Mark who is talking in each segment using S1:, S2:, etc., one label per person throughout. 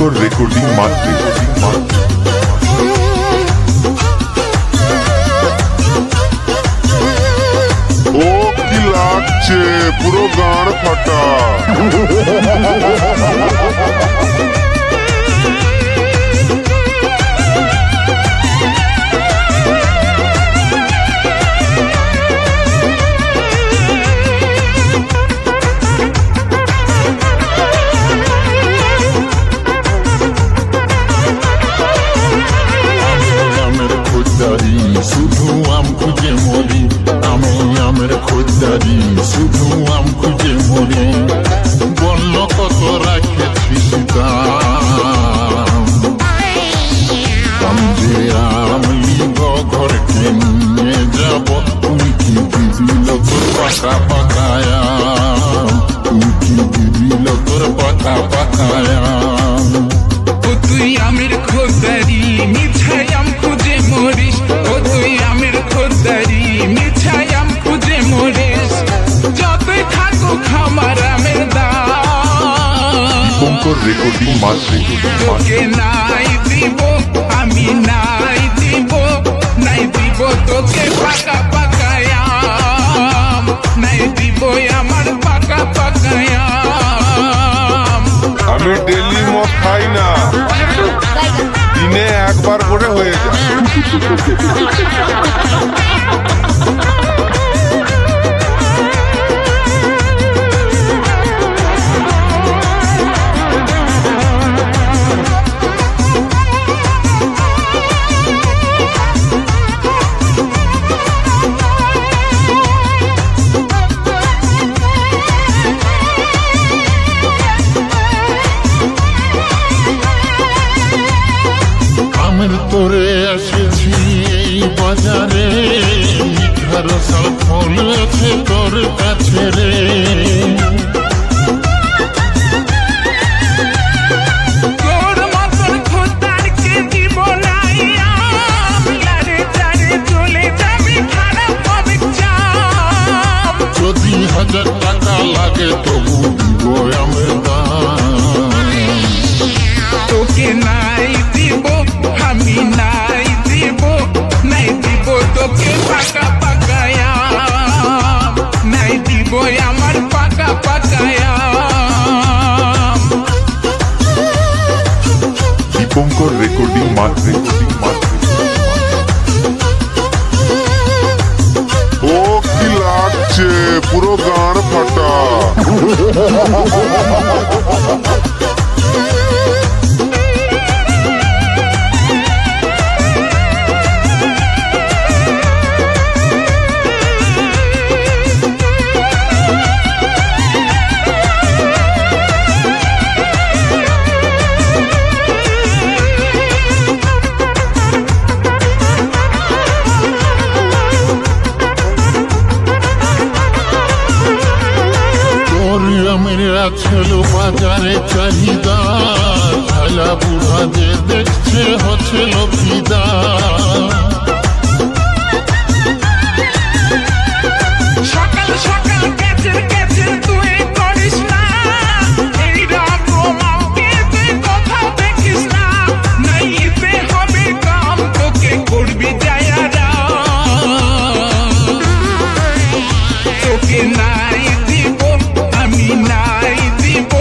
S1: Dipankar recording মাত্রে। ও কি লাগছে, পুরো গাঁড় ফাটা।
S2: শুধু আম খুঁজে মরি, আমি আমের খোঁজদারি, শুধু আম খুঁজে মরি। বলল কত রাখেছি দাম যে আম লিব ঘরকে নিয়ে যাব। তুমি কি দিবিল তোর পাকা পাকায়াম, তুমি কি দিবিল তোর পাকা পাকায়াম।
S3: তুই আমের খোঁজদারি, মিঠাই আম খুঁজে মরিস। ও তুই আমের খোঁজদারি, মিঠাই আম খুঁজে মরিস। যতই থাকুক আমার আমের দাম,
S1: দীপঙ্কর রেকর্ডিং মাত্রে।
S3: তোকে নাই দিব, আমি নাই দিব, নাই দিব তোকে পাকা পাকায়াম, নাই দিব আমার পাকা পাকায়াম।
S1: আমি ডেলি মদ খাই না, দিনে একবার করে হয়ে যায়।
S2: তোরে এসেছি এই বাজারে, মিঠার সাল ফল আছে তোর কাছে রে।
S3: তোর মতন খোঁজদারকে দিব নাই আম, লারে লারে চলে যাবি খারাপ হবে চাম।
S2: যদি 1000 টাকা লাগে তবু দিব আমের দাম।
S3: তোকে নাই দিব, আমি নাই দিব, নাই দিব তোকে পাকা পাকায়াম, নাই দিব আমার পাকা পাকায়াম।
S1: দীপঙ্কর রেকর্ডিং মাত্রে। ও কি লাগছে, পুরো গাঁড় ফাটা।
S2: ছিল বাজারে চাহিদা, ঝালা বুড়া যে দেখছে হচ্ছিল ফিদা।
S3: সকাল সকাল কেচের কেচের তুই করিস না, এই রকম আমাকে তুই কোথাও দেখিস না। নাইতে হবে কাম, তোকে করবি যায়ারা, তোকে নাই দিব, আমি নাই দিব,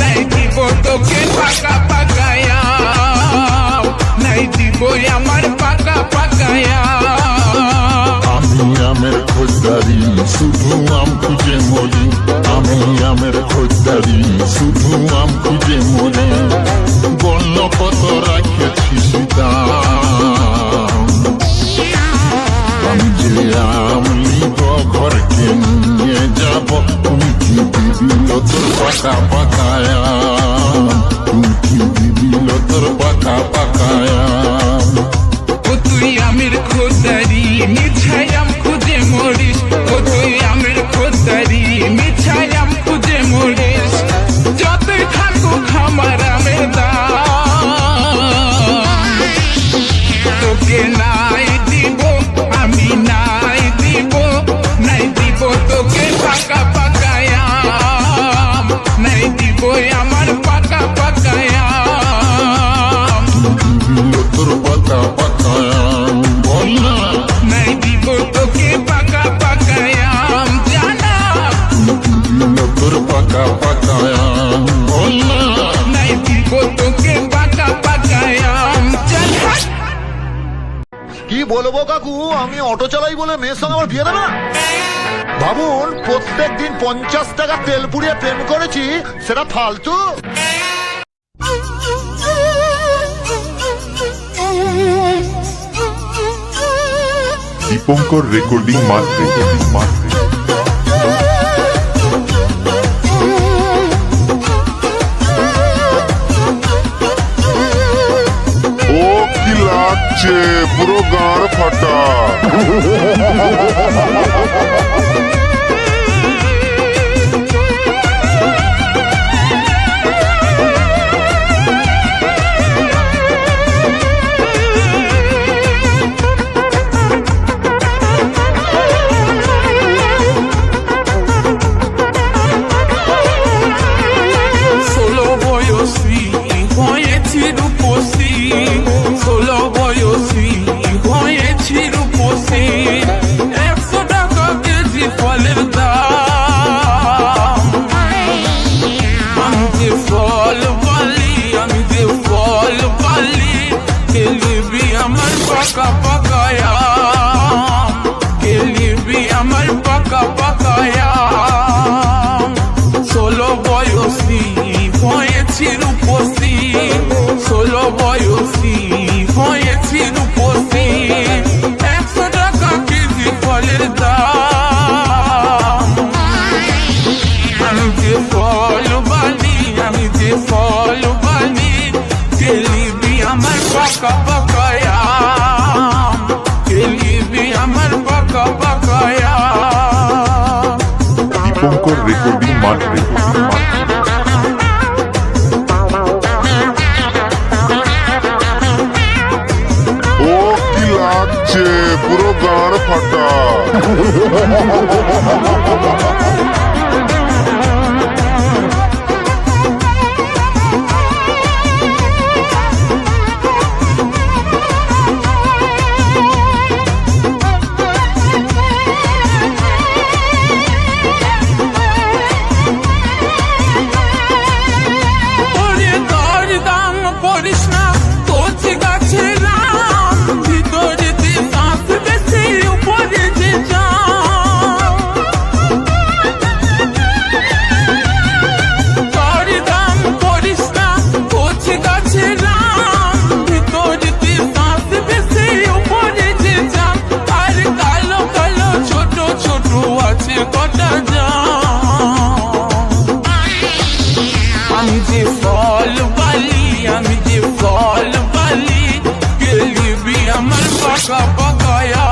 S3: নাই দিব তোকে পাকা পাকায়াম, নাই দিব আমার পাকা পাকায়াম।
S2: আমি আমের খোঁজদারি, শুধু আম খুঁজে মরি, আমি আমের খোঁজদারি, শুধু আম খুঁজে মরি। বলল কত রাখেছিস দাম, আমি যে আম লিব ঘরকে নিয়ে যাব। তুমি কি দিবিল তোর পাকা পাকায়াম, তুমি কি দিবিল তোর পাকা পাকায়াম।
S3: ও তুই আমের খোঁজদারি, মিঠাই আম খুঁজে মরিস। ও তুই আমের খোঁজদারি, মিঠাই আম খুঁজে মরিস। যতই থাকুক আমার আমের দাম, তোকে নাই দিব, আমি নাই দিব, নাই দিব তোকে পাকা পাকায়াম, নাই দিব
S4: টোটো চালাই বলে মেয়ের সঙ্গে আমার বিয়ে দেবে না? ভাবুন, প্রত্যেক দিন 50 টাকা তেল পুড়িয়ে প্রেম করেছি, সেটা ফালতু?
S1: দীপঙ্কর রেকর্ডিং মাত্রে ও কি লাগছে, পুরো গাঁড় ফাটা। দীপঙ্কর রেকর্ডিং মাত্রে ও কি লাগছে, পুরো গাঁড় ফাটা।
S3: Paka pakaya,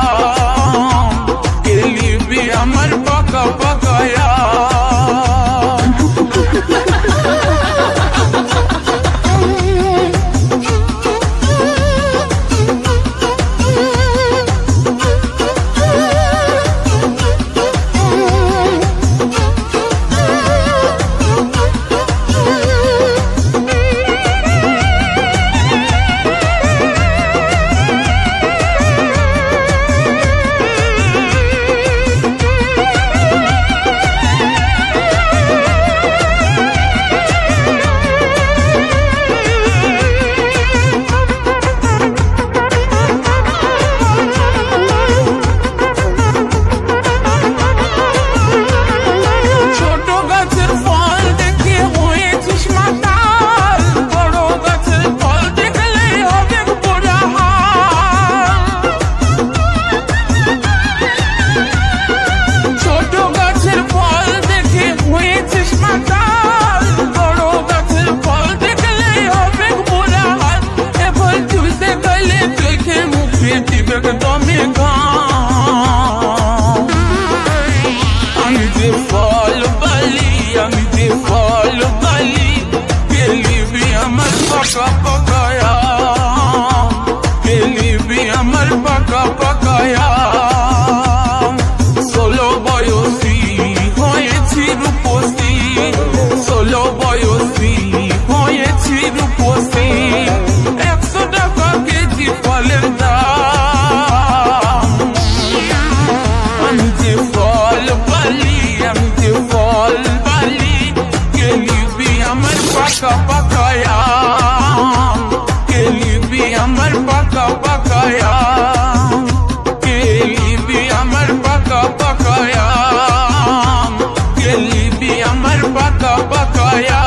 S3: বেবি আমার পাকা পাকায়া